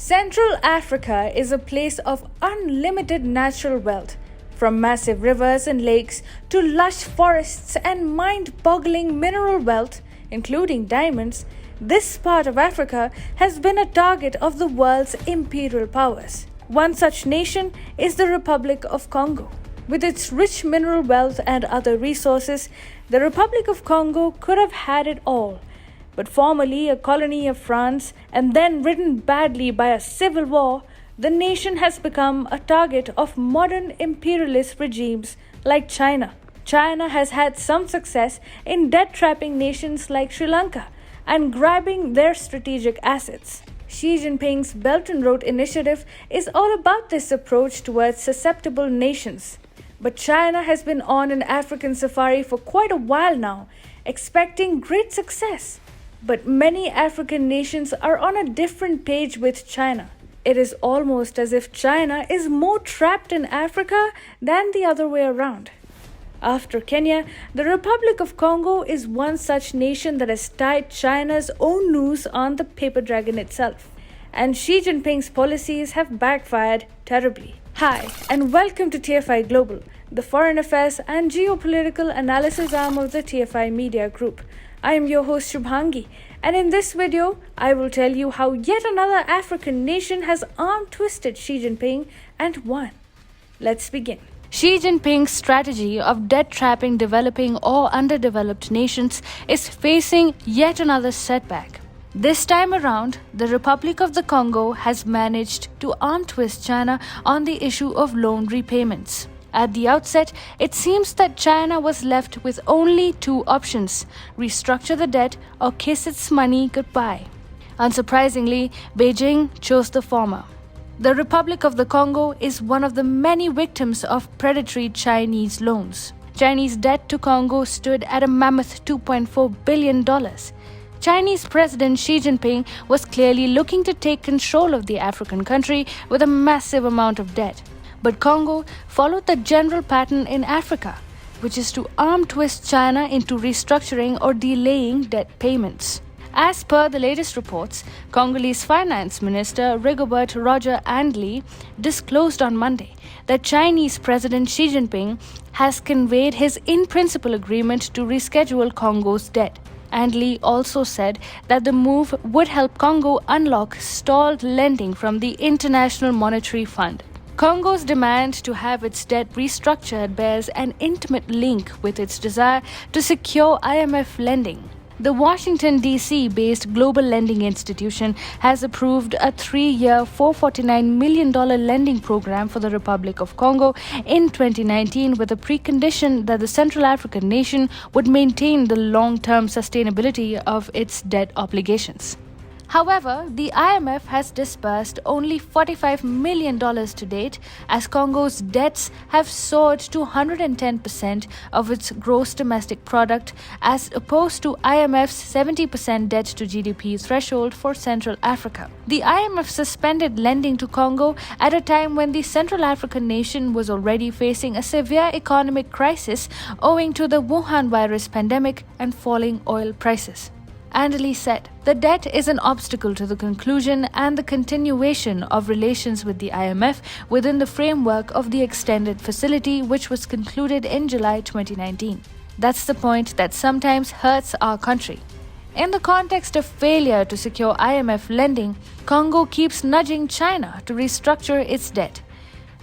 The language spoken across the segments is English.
Central Africa is a place of unlimited natural wealth, from massive rivers and lakes to lush forests and mind-boggling mineral wealth, including diamonds. This part of Africa has been a target of the world's imperial powers. One such nation is the Republic of Congo. With its rich mineral wealth and other resources, the Republic of Congo could have had it all. But formerly a colony of France and then ridden badly by a civil war, the nation has become a target of modern imperialist regimes like China. China has had some success in debt-trapping nations like Sri Lanka and grabbing their strategic assets. Xi Jinping's Belt and Road Initiative is all about this approach towards susceptible nations. But China has been on an African safari for quite a while now, expecting great success. But many African nations are on a different page with China. It is almost as if China is more trapped in Africa than the other way around. After Kenya, the Republic of Congo is one such nation that has tied China's own noose on the paper dragon itself. And Xi Jinping's policies have backfired terribly. Hi, and welcome to TFI Global, the foreign affairs and geopolitical analysis arm of the TFI Media Group. I am your host Shubhangi, and in this video, I will tell you how yet another African nation has arm-twisted Xi Jinping and won. Let's begin. Xi Jinping's strategy of debt-trapping developing or underdeveloped nations is facing yet another setback. This time around, the Republic of the Congo has managed to arm-twist China on the issue of loan repayments. At the outset, it seems that China was left with only two options: restructure the debt or kiss its money goodbye. Unsurprisingly, Beijing chose the former. The Republic of the Congo is one of the many victims of predatory Chinese loans. Chinese debt to Congo stood at a mammoth $2.4 billion. Chinese President Xi Jinping was clearly looking to take control of the African country with a massive amount of debt. But Congo followed the general pattern in Africa, which is to arm-twist China into restructuring or delaying debt payments. As per the latest reports, Congolese Finance Minister Rigobert Roger Andly disclosed on Monday that Chinese President Xi Jinping has conveyed his in-principle agreement to reschedule Congo's debt. Andly also said that the move would help Congo unlock stalled lending from the International Monetary Fund. Congo's demand to have its debt restructured bears an intimate link with its desire to secure IMF lending. The Washington, D.C.-based Global Lending Institution has approved a 3-year, $449 million lending program for the Republic of Congo in 2019 with a precondition that the Central African nation would maintain the long-term sustainability of its debt obligations. However, the IMF has disbursed only $45 million to date, as Congo's debts have soared to 110% of its gross domestic product, as opposed to IMF's 70% debt to GDP threshold for Central Africa. The IMF suspended lending to Congo at a time when the Central African nation was already facing a severe economic crisis owing to the Wuhan virus pandemic and falling oil prices. Andly said, "The debt is an obstacle to the conclusion and the continuation of relations with the IMF within the framework of the extended facility, which was concluded in July 2019. That's the point that sometimes hurts our country." In the context of failure to secure IMF lending, Congo keeps nudging China to restructure its debt.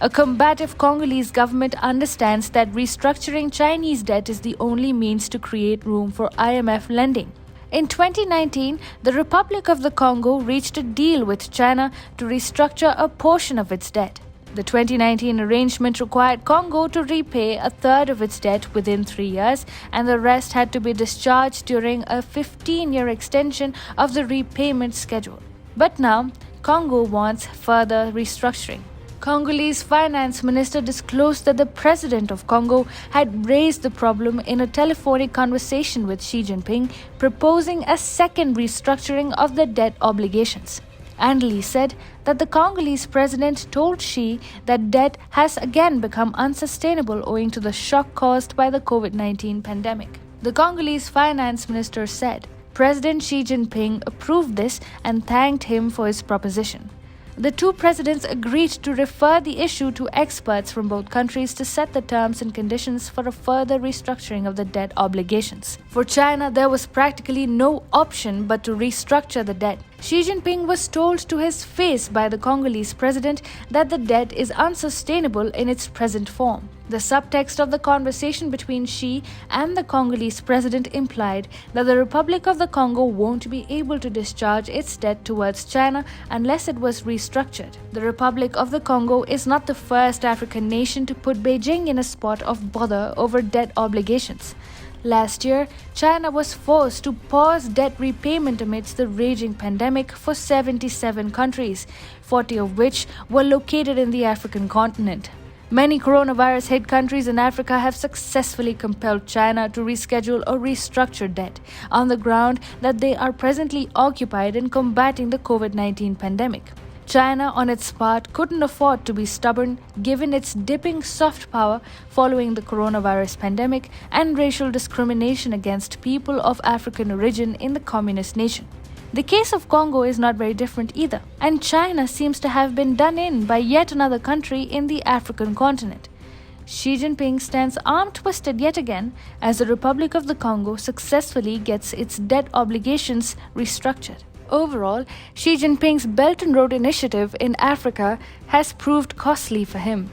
A combative Congolese government understands that restructuring Chinese debt is the only means to create room for IMF lending. In 2019, the Republic of the Congo reached a deal with China to restructure a portion of its debt. The 2019 arrangement required Congo to repay a third of its debt within 3 years, and the rest had to be discharged during a 15-year extension of the repayment schedule. But now, Congo wants further restructuring. Congolese finance minister disclosed that the president of Congo had raised the problem in a telephonic conversation with Xi Jinping, proposing a second restructuring of the debt obligations. Andly said that the Congolese president told Xi that debt has again become unsustainable owing to the shock caused by the COVID-19 pandemic. The Congolese finance minister said President Xi Jinping approved this and thanked him for his proposition. The two presidents agreed to refer the issue to experts from both countries to set the terms and conditions for a further restructuring of the debt obligations. For China, there was practically no option but to restructure the debt. Xi Jinping was told to his face by the Congolese president that the debt is unsustainable in its present form. The subtext of the conversation between Xi and the Congolese president implied that the Republic of the Congo won't be able to discharge its debt towards China unless it was restructured. The Republic of the Congo is not the first African nation to put Beijing in a spot of bother over debt obligations. Last year, China was forced to pause debt repayment amidst the raging pandemic for 77 countries, 40 of which were located in the African continent. Many coronavirus-hit countries in Africa have successfully compelled China to reschedule or restructure debt on the ground that they are presently occupied in combating the COVID-19 pandemic. China, on its part, couldn't afford to be stubborn given its dipping soft power following the coronavirus pandemic and racial discrimination against people of African origin in the communist nation. The case of Congo is not very different either, and China seems to have been done in by yet another country in the African continent. Xi Jinping stands arm-twisted yet again as the Republic of the Congo successfully gets its debt obligations restructured. Overall, Xi Jinping's Belt and Road Initiative in Africa has proved costly for him.